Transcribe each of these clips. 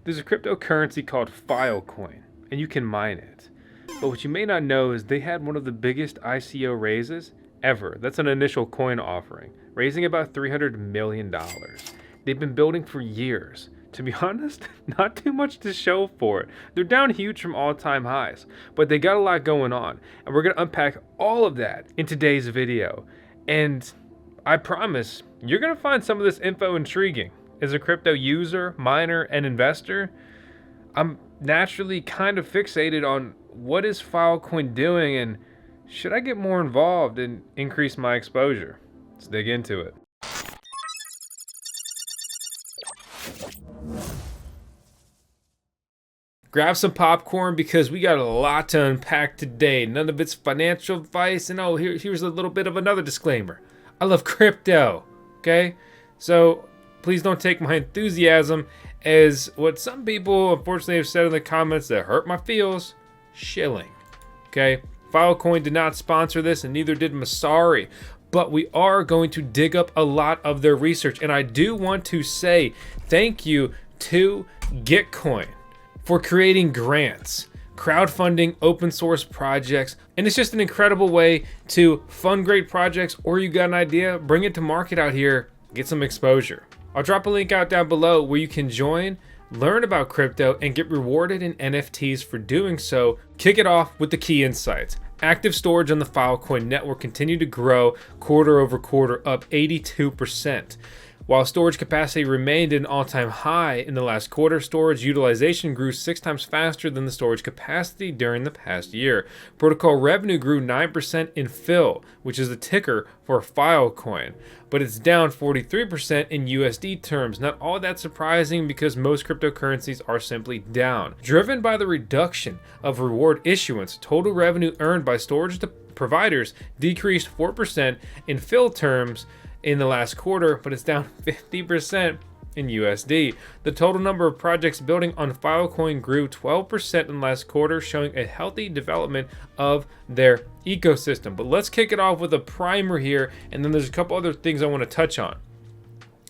There's a cryptocurrency called Filecoin, and you can mine it. But what you may not know is they had one of the biggest ICO raises ever. That's an initial coin offering, raising about $300 million. They've been building for years. To be honest, not too much to show for it. They're down huge from all-time highs, but they got a lot going on, and we're going to unpack all of that in today's video. And I promise, you're going to find some of this info intriguing. As a crypto user, miner, and investor, I'm naturally kind of fixated on what is Filecoin doing and should I get more involved and increase my exposure? Let's dig into it. Grab some popcorn because we got a lot to unpack today. None of it's financial advice, and here's a little bit of another disclaimer. I love crypto, okay? So please don't take my enthusiasm as what some people unfortunately have said in the comments that hurt my feels, shilling, okay? Filecoin did not sponsor this and neither did Messari, but we are going to dig up a lot of their research. And I do want to say thank you to Gitcoin for creating grants, crowdfunding open source projects, and it's just an incredible way to fund great projects, or you got an idea, bring it to market out here, get some exposure. I'll drop a link out down below where you can join, learn about crypto, and get rewarded in NFTs for doing so. Kick it off with the key insights. Active storage on the Filecoin network continued to grow quarter over quarter, up 82%. While storage capacity remained at an all-time high in the last quarter, storage utilization grew 6 times faster than the storage capacity during the past year. Protocol revenue grew 9% in FIL, which is the ticker for Filecoin, but it's down 43% in USD terms. Not all that surprising because most cryptocurrencies are simply down. Driven by the reduction of reward issuance, total revenue earned by storage providers decreased 4% in FIL terms in the last quarter, but it's down 50% in USD. The total number of projects building on Filecoin grew 12% in the last quarter, showing a healthy development of their ecosystem. But let's kick it off with a primer here, and then there's a couple other things I want to touch on.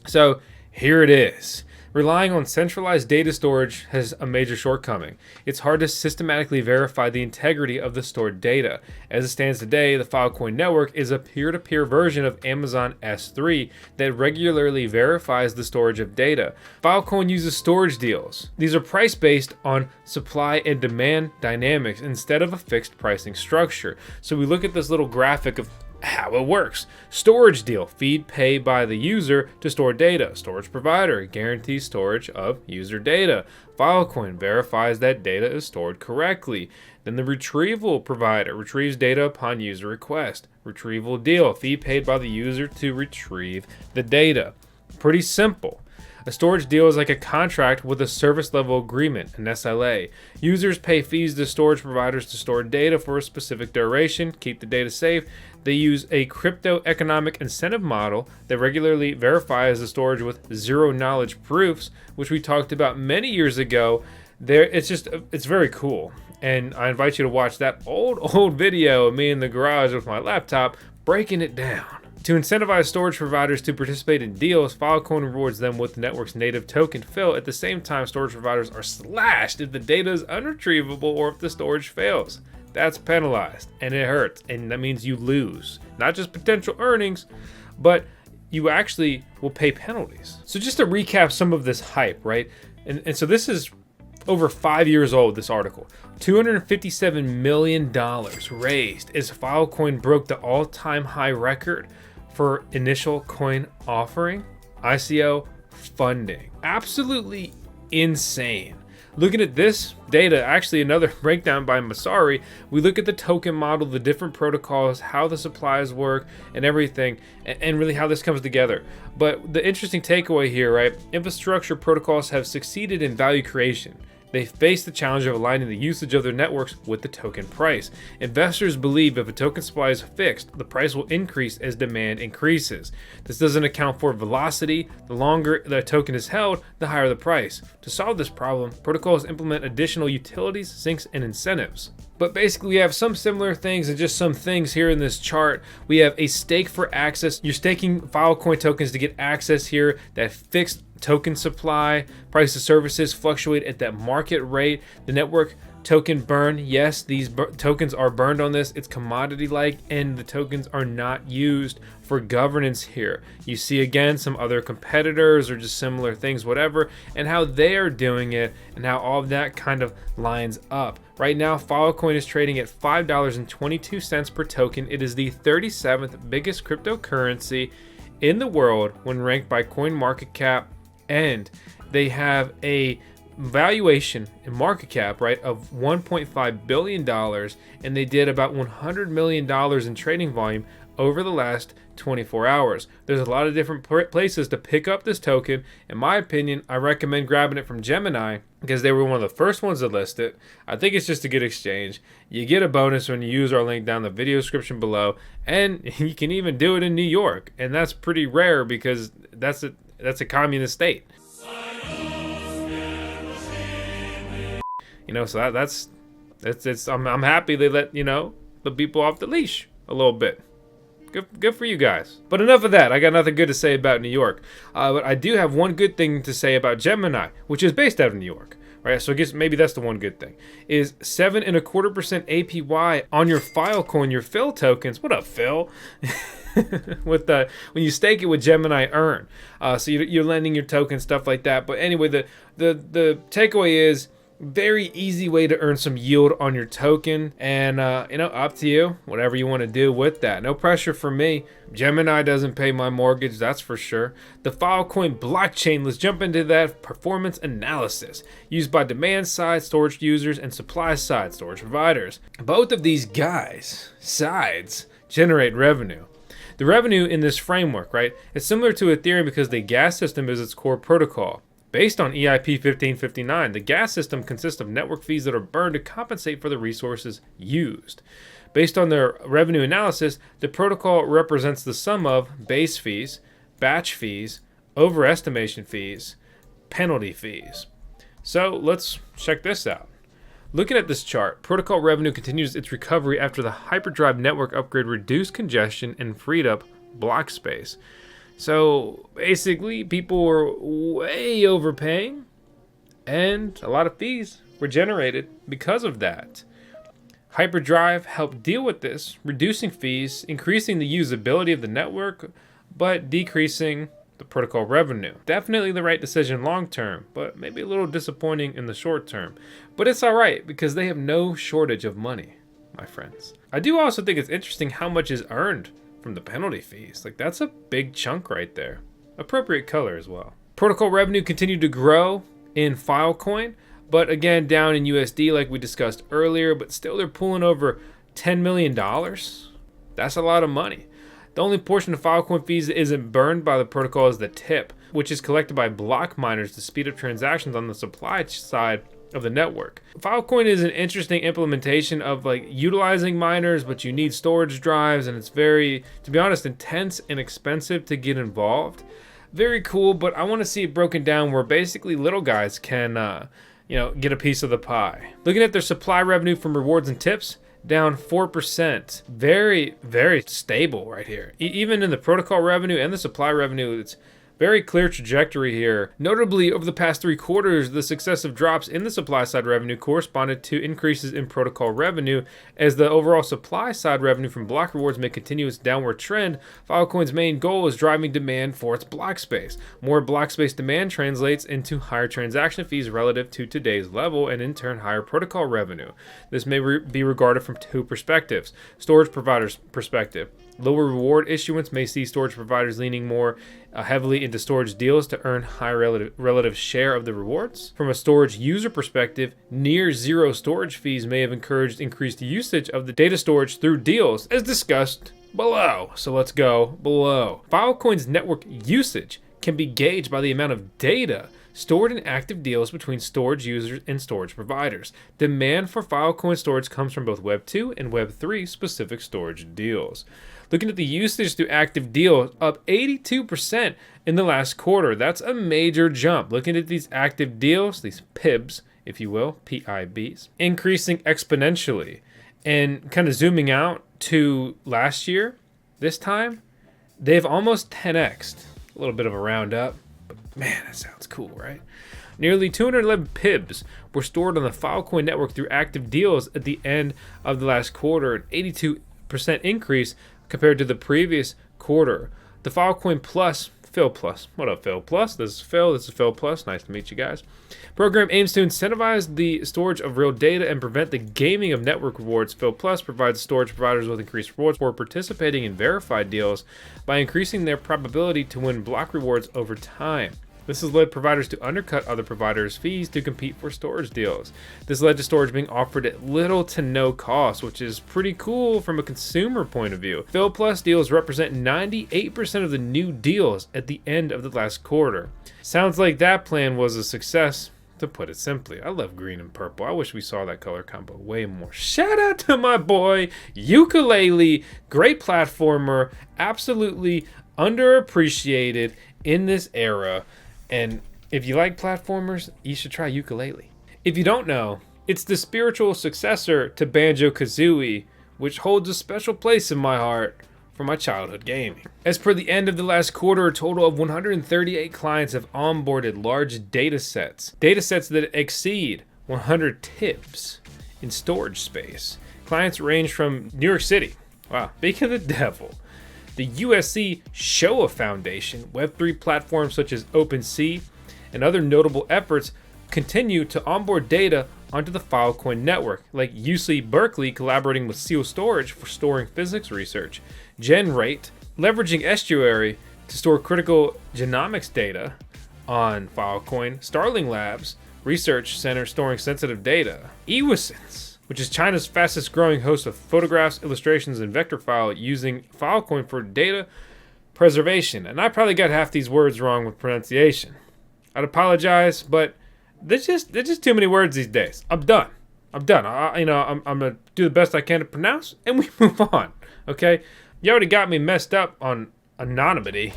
So here it is. Relying on centralized data storage has a major shortcoming. It's hard to systematically verify the integrity of the stored data. As it stands today, the Filecoin network is a peer-to-peer version of Amazon S3 that regularly verifies the storage of data. Filecoin uses storage deals. These are priced based on supply and demand dynamics instead of a fixed pricing structure. So we look at this little graphic of how it works. Storage deal, feed pay by the user to store data. Storage provider guarantees storage of user data. Filecoin verifies that data is stored correctly. Then the retrieval provider retrieves data upon user request. Retrieval deal, fee paid by the user to retrieve the data. Pretty simple. A storage deal is like a contract with a service level agreement, an SLA. Users pay fees to storage providers to store data for a specific duration, keep the data safe. They use a crypto economic incentive model that regularly verifies the storage with zero knowledge proofs, which we talked about many years ago. It's very cool. And I invite you to watch that old video of me in the garage with my laptop breaking it down. To incentivize storage providers to participate in deals, Filecoin rewards them with the network's native token FIL. At the same time, storage providers are slashed if the data is unretrievable or if the storage fails. That's penalized, and it hurts, and that means you lose. Not just potential earnings, but you actually will pay penalties. So just to recap some of this hype, right? And so this is over 5 years old, this article. $257 million raised as Filecoin broke the all-time high record for initial coin offering, ICO funding. Absolutely insane. Looking at this data, actually another breakdown by Messari, we look at the token model, the different protocols, how the supplies work and everything, and really how this comes together. But the interesting takeaway here, right? Infrastructure protocols have succeeded in value creation. They face the challenge of aligning the usage of their networks with the token price. Investors believe if a token supply is fixed, the price will increase as demand increases. This doesn't account for velocity. The longer the token is held, the higher the price. To solve this problem, protocols implement additional utilities, sinks, and incentives. But basically we have some similar things and just some things here in this chart. We have a stake for access. You're staking Filecoin tokens to get access here. That fixed token supply, price of services fluctuate at that market rate. The network token burn, yes, these tokens are burned on this. It's commodity-like, and the tokens are not used for governance here. You see again some other competitors or just similar things, whatever, and how they are doing it and how all of that kind of lines up. Right now, Filecoin is trading at $5.22 per token. It is the 37th biggest cryptocurrency in the world when ranked by CoinMarketCap, and they have a valuation and market cap, right, of $1.5 billion, and they did about $100 million in trading volume over the last 24 hours. There's a lot of different places to pick up this token. In my opinion, I recommend grabbing it from Gemini because they were one of the first ones to list it. I think it's just a good exchange. You get a bonus when you use our link down in the video description below, and you can even do it in New York, and that's pretty rare because that's a communist state. You know, so that's I'm happy they let, you know, the people off the leash a little bit. Good for you guys. But enough of that. I got nothing good to say about New York. But I do have one good thing to say about Gemini, which is based out of New York. Right, so I guess maybe that's the one good thing. Is 7.25% APY on your Filecoin, your FIL tokens. What up, Phil? With when you stake it with Gemini Earn, so you're lending your token, stuff like that. But anyway, the takeaway is very easy way to earn some yield on your token, and you know, up to you, whatever you want to do with that. No pressure for me. Gemini doesn't pay my mortgage, that's for sure. The Filecoin blockchain, let's jump into that. Performance analysis used by demand side storage users and supply side storage providers. Both of these sides generate revenue. The revenue in this framework, right, is similar to Ethereum because the gas system is its core protocol. Based on EIP 1559, the gas system consists of network fees that are burned to compensate for the resources used. Based on their revenue analysis, the protocol represents the sum of base fees, batch fees, overestimation fees, penalty fees. So let's check this out. Looking at this chart, protocol revenue continues its recovery after the hyperdrive network upgrade reduced congestion and freed up block space. So basically, people were way overpaying, and a lot of fees were generated because of that. Hyperdrive helped deal with this, reducing fees, increasing the usability of the network, but decreasing the protocol revenue. Definitely the right decision long term, but maybe a little disappointing in the short term. But it's all right because they have no shortage of money, my friends. I do also think it's interesting how much is earned from the penalty fees. Like, that's a big chunk right there. Appropriate color as well. Protocol revenue continued to grow in Filecoin, but again down in USD like we discussed earlier, but still they're pulling over $10 million. That's a lot of money. The only portion of Filecoin fees that isn't burned by the protocol is the tip, which is collected by block miners to speed up transactions on the supply side of the network. Filecoin is an interesting implementation of like utilizing miners, but you need storage drives, and it's very, to be honest, intense and expensive to get involved. Very cool, but I want to see it broken down where basically little guys can you know, get a piece of the pie. Looking at their supply revenue from rewards and tips, down 4%. Very, very stable right here. Even in the protocol revenue and the supply revenue, it's very clear trajectory here. Notably, over the past 3 quarters, the successive drops in the supply side revenue corresponded to increases in protocol revenue. As the overall supply side revenue from block rewards may continue its downward trend, Filecoin's main goal is driving demand for its block space. More block space demand translates into higher transaction fees relative to today's level, and in turn higher protocol revenue. This may be regarded from 2 perspectives. Storage providers' perspective. Lower reward issuance may see storage providers leaning more heavily into storage deals to earn higher relative share of the rewards. From a storage user perspective, near zero storage fees may have encouraged increased usage of the data storage through deals, as discussed below. So let's go below. Filecoin's network usage can be gauged by the amount of data stored in active deals between storage users and storage providers. Demand for Filecoin storage comes from both Web 2 and Web 3 specific storage deals. Looking at the usage through active deals, up 82% in the last quarter. That's a major jump. Looking at these active deals, these PIBs, if you will, PIBs, increasing exponentially. And kind of zooming out to last year, this time, they've almost 10x'd. A little bit of a round up, but Man, that sounds cool, right? Nearly 211 PIBs were stored on the Filecoin network through active deals at the end of the last quarter, an 82% increase compared to the previous quarter. The Filecoin Plus, Phil Plus. What up, Phil Plus? This is Phil. This is Phil Plus. Nice to meet you guys. Program aims to incentivize the storage of real data and prevent the gaming of network rewards. Phil Plus provides storage providers with increased rewards for participating in verified deals by increasing their probability to win block rewards over time. This has led providers to undercut other providers' fees to compete for storage deals. This led to storage being offered at little to no cost, which is pretty cool from a consumer point of view. Phil Plus deals represent 98% of the new deals at the end of the last quarter. Sounds like that plan was a success, to put it simply. I love green and purple. I wish we saw that color combo way more. Shout out to my boy, Yooka-Laylee. Great platformer, absolutely underappreciated in this era. And if you like platformers, you should try Yooka-Laylee. If you don't know, it's the spiritual successor to Banjo-Kazooie, which holds a special place in my heart for my childhood gaming. As per the end of the last quarter, a total of 138 clients have onboarded large data sets that exceed 100 TIBs in storage space. Clients range from New York City, wow, speaking of the devil, the USC Showa Foundation, Web3 platforms such as OpenSea, and other notable efforts continue to onboard data onto the Filecoin network, like UC Berkeley collaborating with Seal Storage for storing physics research, GenRate leveraging Estuary to store critical genomics data on Filecoin, Starling Labs Research Center storing sensitive data, Ewisens, which is China's fastest growing host of photographs, illustrations, and vector file using Filecoin for data preservation. And I probably got half these words wrong with pronunciation. I'd apologize, but there's just too many words these days. I'm done. I'm gonna do the best I can to pronounce, and we move on. Okay, you already got me messed up on anonymity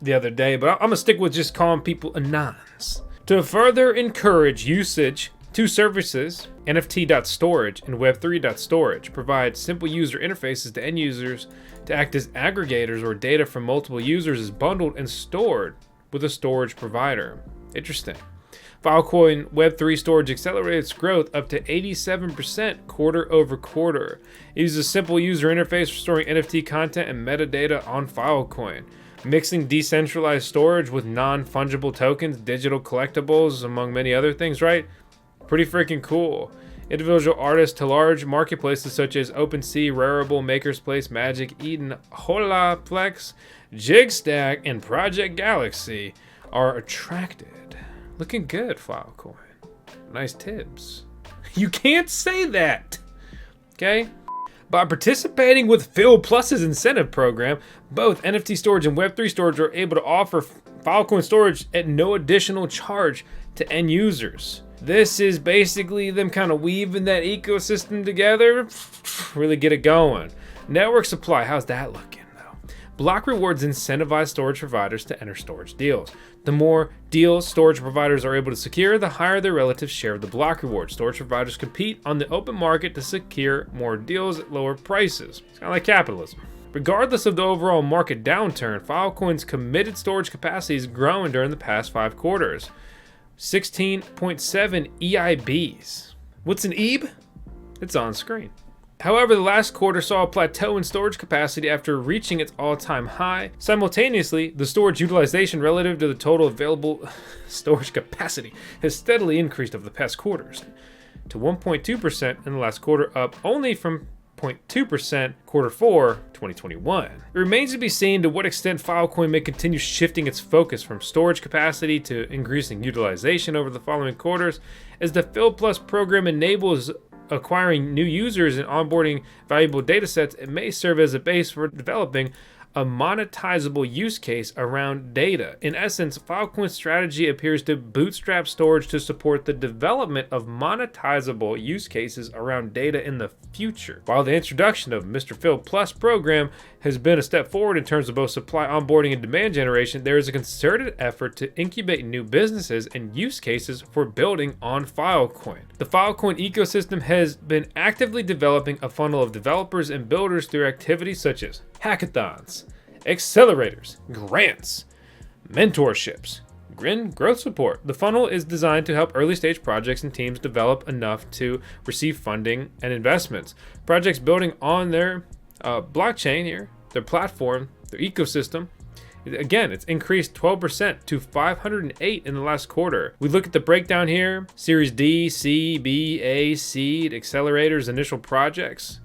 the other day, but I'm gonna stick with just calling people anons. To further encourage usage, two services, NFT.storage and Web3.storage, provide simple user interfaces to end users to act as aggregators where data from multiple users is bundled and stored with a storage provider. Interesting. Filecoin Web3 storage accelerated its growth up to 87% quarter over quarter. It uses a simple user interface for storing NFT content and metadata on Filecoin, mixing decentralized storage with non-fungible tokens, digital collectibles, among many other things, right? Pretty freaking cool. Individual artists to large marketplaces such as OpenSea, Rarible, Maker's Place, Magic, Eden, Holaplex, Jigstack, and Project Galaxy are attracted. Looking good, Filecoin. Nice tips. You can't say that, okay? By participating with Phil Plus's incentive program, both NFT storage and Web3 storage are able to offer Filecoin storage at no additional charge to end users. This is basically them kind of weaving that ecosystem together, really get it going. Network supply, how's that looking though? Block rewards incentivize storage providers to enter storage deals. The more deals storage providers are able to secure, the higher their relative share of the block reward. Storage providers compete on the open market to secure more deals at lower prices. It's kind of like capitalism. Regardless of the overall market downturn, Filecoin's committed storage capacity is growing during the past 5 quarters. 16.7 EIBs. What's an EIB? It's on screen. However, the last quarter saw a plateau in storage capacity after reaching its all-time high. Simultaneously, the storage utilization relative to the total available storage capacity has steadily increased over the past quarters to 1.2% in the last quarter, up only from 0.2% quarter 4 2021. It remains to be seen to what extent Filecoin may continue shifting its focus from storage capacity to increasing utilization over the following quarters. As the Phil Plus program enables acquiring new users and onboarding valuable datasets, it may serve as a base for developing a monetizable use case around data. In essence, Filecoin's strategy appears to bootstrap storage to support the development of monetizable use cases around data in the future. While the introduction of Mr. Phil Plus program has been a step forward in terms of both supply onboarding and demand generation, there is a concerted effort to incubate new businesses and use cases for building on Filecoin. The Filecoin ecosystem has been actively developing a funnel of developers and builders through activities such as hackathons, accelerators, grants, mentorships, and growth support. The funnel is designed to help early stage projects and teams develop enough to receive funding and investments. Projects building on their blockchain here, their platform, their ecosystem. Again, it's increased 12% to 508 in the last quarter. We look at the breakdown here: Series D, C, B, A, seed, accelerators, initial projects.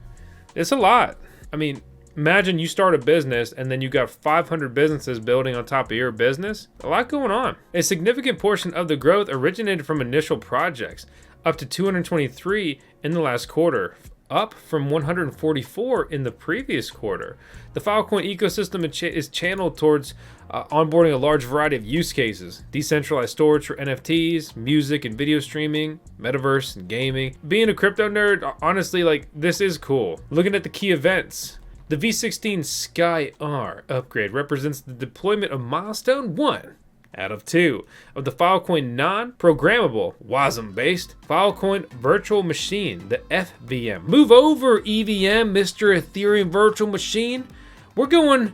It's a lot. I mean, imagine you start a business and then you got 500 businesses building on top of your business. A lot going on. A significant portion of the growth originated from initial projects, up to 223 in the last quarter, up from 144 in the previous quarter. The Filecoin ecosystem is channeled towards onboarding a large variety of use cases: decentralized storage for NFTs, music and video streaming, metaverse and gaming. Being a crypto nerd, honestly, like, this is cool. Looking at the key events, the V16 Sky R upgrade represents the deployment of milestone 1 out of 2 of the Filecoin non-programmable WASM-based Filecoin virtual machine, the FVM. Move over, EVM, Mr. Ethereum Virtual Machine. We're going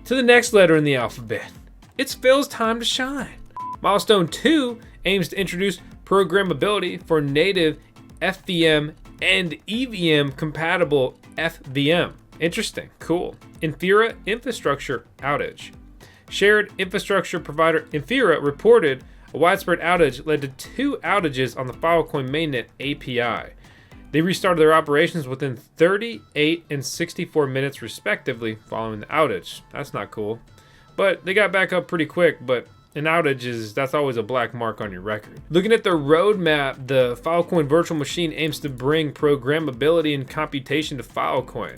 to the next letter in the alphabet. It's Phil's time to shine. Milestone 2 aims to introduce programmability for native FVM and EVM compatible FVM. Interesting, cool. Infura infrastructure outage. Shared infrastructure provider Infura reported a widespread outage led to 2 outages on the Filecoin mainnet API. They restarted their operations within 38 and 64 minutes respectively following the outage. That's not cool. But they got back up pretty quick, but an outage that's always a black mark on your record. Looking at the roadmap, the Filecoin virtual machine aims to bring programmability and computation to Filecoin.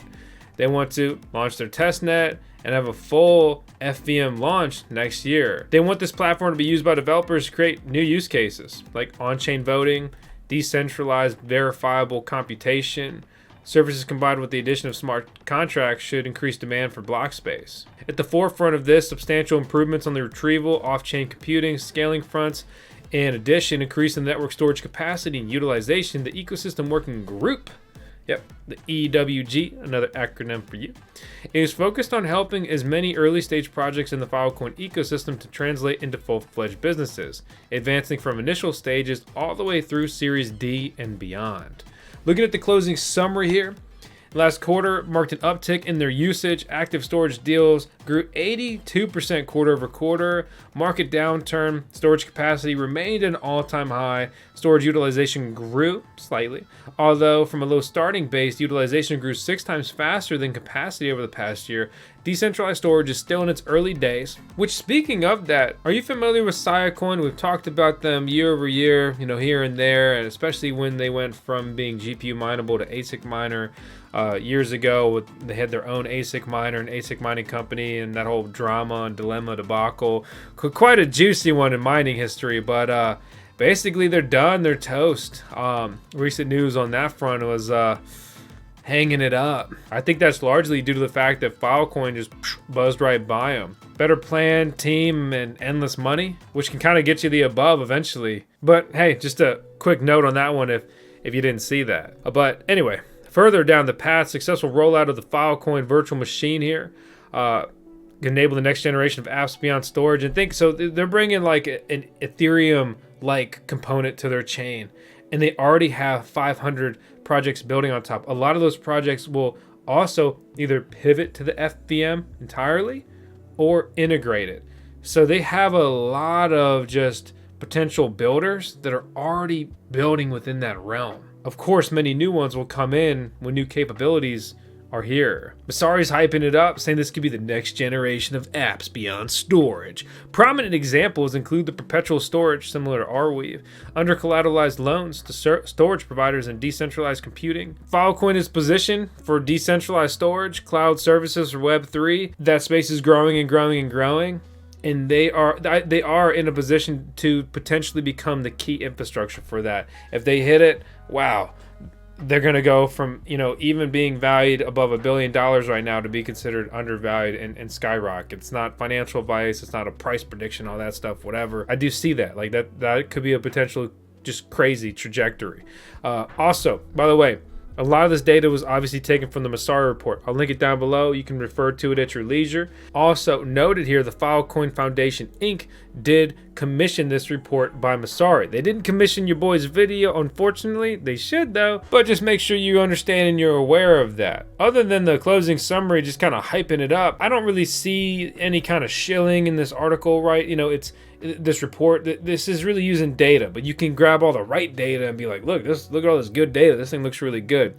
They want to launch their testnet and have a full FVM launch next year. They want this platform to be used by developers to create new use cases like on-chain voting, decentralized verifiable computation. Services combined with the addition of smart contracts should increase demand for block space. At the forefront of this, substantial improvements on the retrieval, off-chain computing, scaling fronts. In addition, increase in network storage capacity and utilization. The ecosystem working group, yep, the EWG, another acronym for you, is focused on helping as many early stage projects in the Filecoin ecosystem to translate into full-fledged businesses, advancing from initial stages all the way through Series D and beyond. Looking at the closing summary here, last quarter marked an uptick in their usage. Active storage deals grew 82% quarter over quarter. Market downturn, storage capacity remained an all-time high. Storage utilization grew slightly, although from a low starting base, utilization grew 6 times faster than capacity over the past year. Decentralized storage is still in its early days, which, speaking of that, are you familiar with Filecoin? We've talked about them year over year, here and there, and especially when they went from being GPU mineable to ASIC miner years ago. They had their own ASIC miner and ASIC mining company, and that whole drama and dilemma debacle. Quite a juicy one in mining history, but basically they're done. They're toast. Recent news on that front was hanging it up. I think that's largely due to the fact that Filecoin just buzzed right by them. Better plan, team, and endless money, which can kind of get you the above eventually. But hey, just a quick note on that one if you didn't see that. But anyway, further down the path, successful rollout of the Filecoin virtual machine here. Enable the next generation of apps beyond storage. And think, so they're bringing like an Ethereum-like component to their chain. And they already have 500 projects building on top. A lot of those projects will also either pivot to the FVM entirely or integrate it. So they have a lot of just potential builders that are already building within that realm. Of course, many new ones will come in when new capabilities are here. Messari's hyping it up, saying this could be the next generation of apps beyond storage. Prominent examples include the perpetual storage, similar to Arweave, under collateralized loans to storage providers and decentralized computing. Filecoin is positioned for decentralized storage, cloud services, or Web3. That space is growing and growing and growing. And they are in a position to potentially become the key infrastructure for that. If they hit it, wow. They're going to go from, even being valued above $1 billion right now to be considered undervalued and skyrocket. It's not financial advice. It's not a price prediction, all that stuff, whatever. I do see that. Like that could be a potential just crazy trajectory. Also, by the way, A lot of this data was obviously taken from the Messari report. I'll link it down below. You can refer to it at your leisure. Also noted here, the Filecoin Foundation Inc. did commission this report by Messari. They didn't commission your boy's video, unfortunately. They should though, but just make sure you understand and you're aware of that. Other than the closing summary just kind of hyping it up, I don't really see any kind of shilling in this article, right? You know, it's this report, this is really using data, but you can grab all the right data and be like, look at all this good data. This thing looks really good.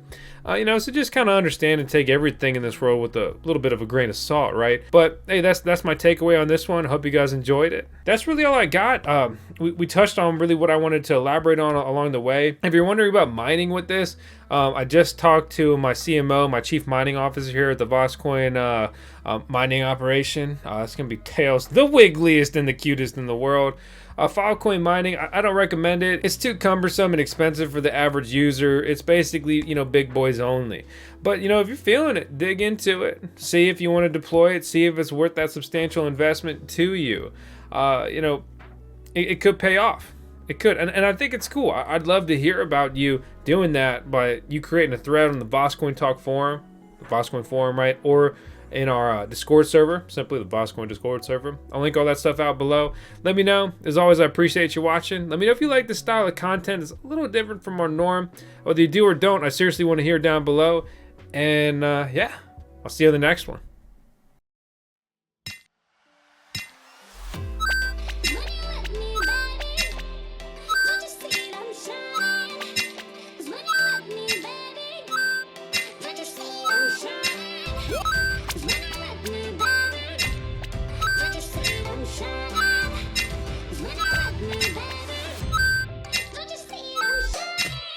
You know, so just kind of understand and take everything in this world with a little bit of a grain of salt, right? But hey, that's my takeaway on this one. I hope you guys enjoyed it. That's really all I got. We touched on really what I wanted to elaborate on along the way. If you're wondering about mining with this, I just talked to my CMO, my chief mining officer here at the Voskcoin mining operation. It's gonna be Tails, the wiggliest and the cutest in the world. Filecoin mining, I don't recommend it. It's too cumbersome and expensive for the average user. It's basically, you know, big boys only. But, you know, if you're feeling it, dig into it. See if you want to deploy it. See if it's worth that substantial investment to you. You know, it could pay off. It could. And I think it's cool. I'd love to hear about you doing that by you creating a thread on the Voskcoin Talk forum, the Voskcoin forum, right? Or in our Discord server, simply the Voskcoin Discord server. I'll link all that stuff out below. Let me know. As always, I appreciate you watching. Let me know if you like this style of content. It's a little different from our norm. Whether you do or don't, I seriously want to hear down below. And yeah, I'll see you in the next one. Shine.